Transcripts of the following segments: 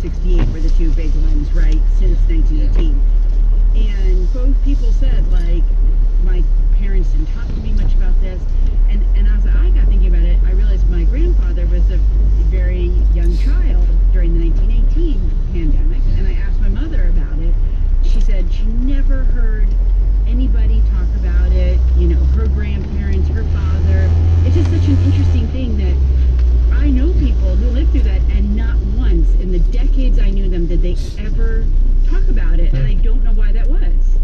1968 were the two big ones, right, since 1918. And both people said, like, my parents didn't talk to me much about this. And as I got thinking about it, I realized my grandfather was a very young child during the 1918 pandemic. And I asked my mother about it. She said she never heard anybody talk about it, you know, her grandparents, her father. It's just such an interesting thing that I know people who lived through that, and not once in the decades I knew them did they ever talk about it, and I don't know why that was.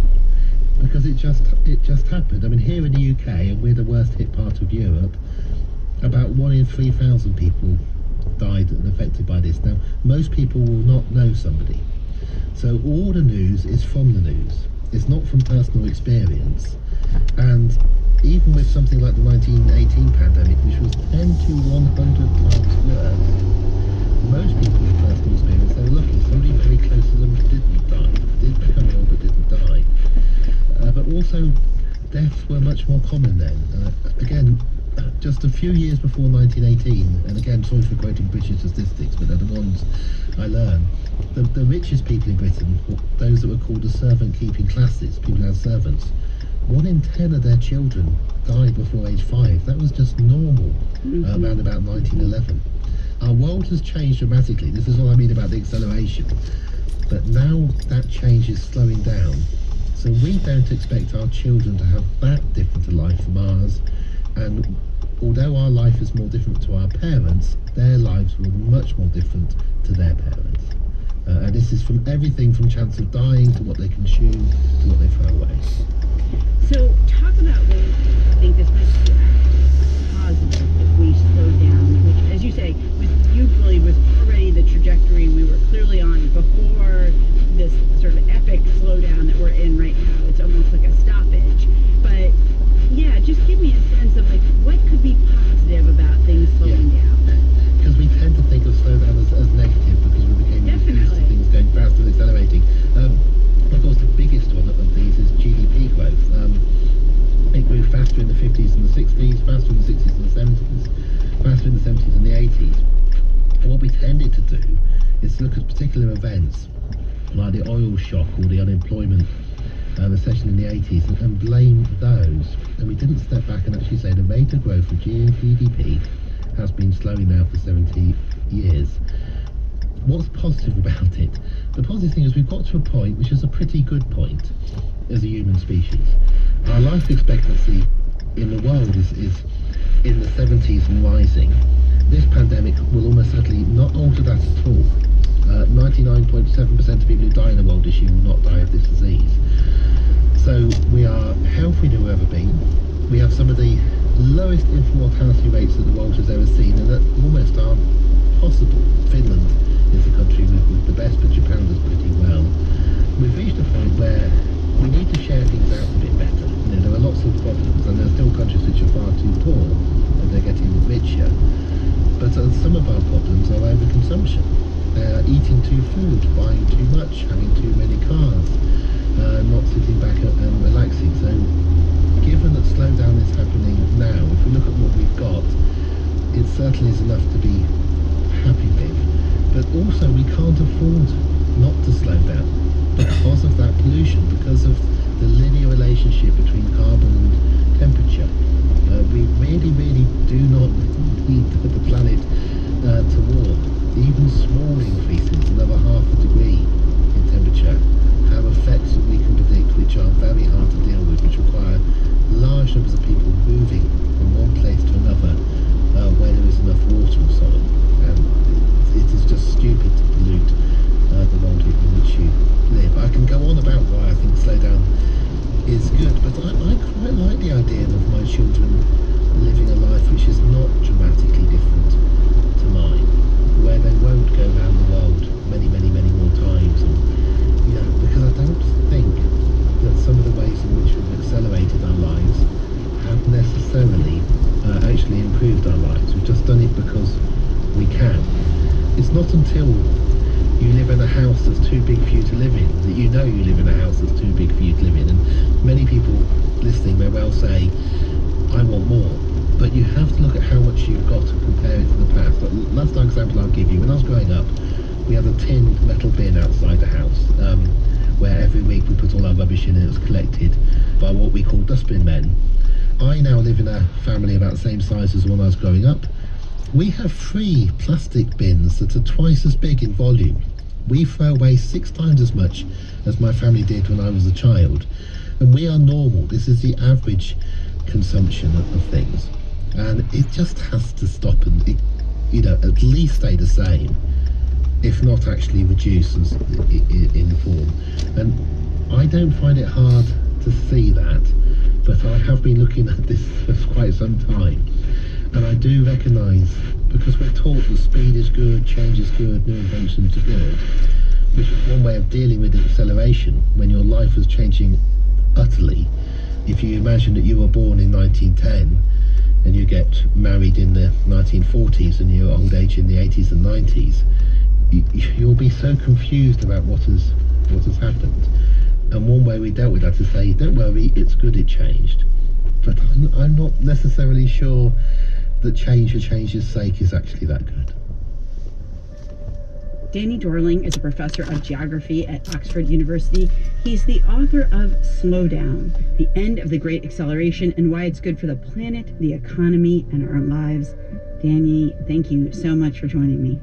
Because it just happened. I mean, here in the UK, and we're the worst hit part of Europe, about 1 in 3,000 people died and affected by this. Now, most people will not know somebody. So all the news is from the news. It's not from personal experience. And even with something like the 1918 pandemic, which was 10 to 100 times worse, most people with personal experience, they were lucky. Somebody very close to them didn't die, did become ill but didn't die. But also, deaths were much more common then. Again, just a few years before 1918, and again, sorry for quoting British statistics, but they're the ones I learn. The richest people in Britain, those that were called the servant-keeping classes, people who had servants, 1 in 10 of their children died before age 5. That was just normal around about 1911. Our world has changed dramatically. This is what I mean about the acceleration. But now that change is slowing down. So we don't expect our children to have that different a life from ours. And although our life is more different to our parents, their lives were much more different to their parents. And this is from everything from chance of dying to what they consume to what they throw away. So talk about ways I think this might be positive if we slow down, which, as you say, usually was already the trajectory we were clearly on before this sort of epic slowdown that we're in right now. It's almost like a stoppage. But yeah, just give me a sense of like what could be positive about things slowing down. Because we tend to think of slowdown as negative because we became used to things going faster and accelerating. Of course, the biggest one of these is GDP growth. It grew faster in the 50s and the 60s, faster in the 60s and the 70s, faster in the 70s and the 80s. And what we tended to do is look at particular events like the oil shock or the unemployment recession in the 80s and blame those. And we didn't step back and actually say the rate of growth of GDP has been slowing now for 70 years. What's positive about it? The positive thing is we've got to a point which is a pretty good point as a human species. Our life expectancy in the world is in the 70s and rising. This pandemic will almost certainly not alter that at all. 99.7% of people who die in the world this year will not die of this disease. So we are healthier than we've ever been. We have some of the lowest infant mortality rates that the world has ever seen, and that almost aren't possible. Finland is a country with the best, but Japan does pretty well. We've reached a point where we need to share things out a bit better. You know, there are lots of problems, and there are still countries which are far too poor, and they're getting richer. But some of our problems are overconsumption. Eating too food, buying too much, having too many cars, not sitting back and relaxing. So given that slowdown is happening now, if we look at what we've got, it certainly is enough to be happy with. But also we can't afford not to slow down because of that pollution, because of the linear relationship between carbon and temperature. We really do not need the planet to warm. Even small increases, another half a degree in temperature, have effects that we can predict which are very hard to deal with, which require large numbers of people moving from one place to another where there is enough water and so on. And it is just stupid to pollute the world in which you live. I can go on about why I think slowdown is good, but I quite like the idea of my children living a life which is not dramatically different to mine, where they won't go around the world many more times. And, you know, because I don't think that some of the ways in which we've accelerated our lives have necessarily actually improved our lives. We've just done it because we can. It's not until you live in a house that's too big for you to live in that you know you live in a house that's too big for you to live in. And many people listening may well say, I want more. But you have to look at how much you've got and compare it to the past. Last example I'll give you, when I was growing up, We had a tin metal bin outside the house, where every week we put all our rubbish in and it was collected by what we call dustbin men. I now live in a family about the same size as the one I was growing up. We have 3 plastic bins that are twice as big in volume. We throw away 6 times as much as my family did when I was a child. And we are normal. This is the average consumption of things. And it just has to stop and, at least stay the same, if not actually reduce in form. And I don't find it hard to see that, but I have been looking at this for quite some time. And I do recognise, because we're taught that speed is good, change is good, new inventions are good, which is one way of dealing with acceleration when your life was changing utterly. If you imagine that you were born in 1910 and you get married in the 1940s and you're old age in the 80s and 90s, you'll be so confused about what has happened. And one way we dealt with that is say, don't worry, it's good it changed. But I'm not necessarily sure that change for change's sake is actually that good. Danny Dorling is a professor of geography at Oxford University. He's the author of Slow Down, The End of the Great Acceleration and Why It's Good for the Planet, the Economy, and Our Lives. Danny, thank you so much for joining me.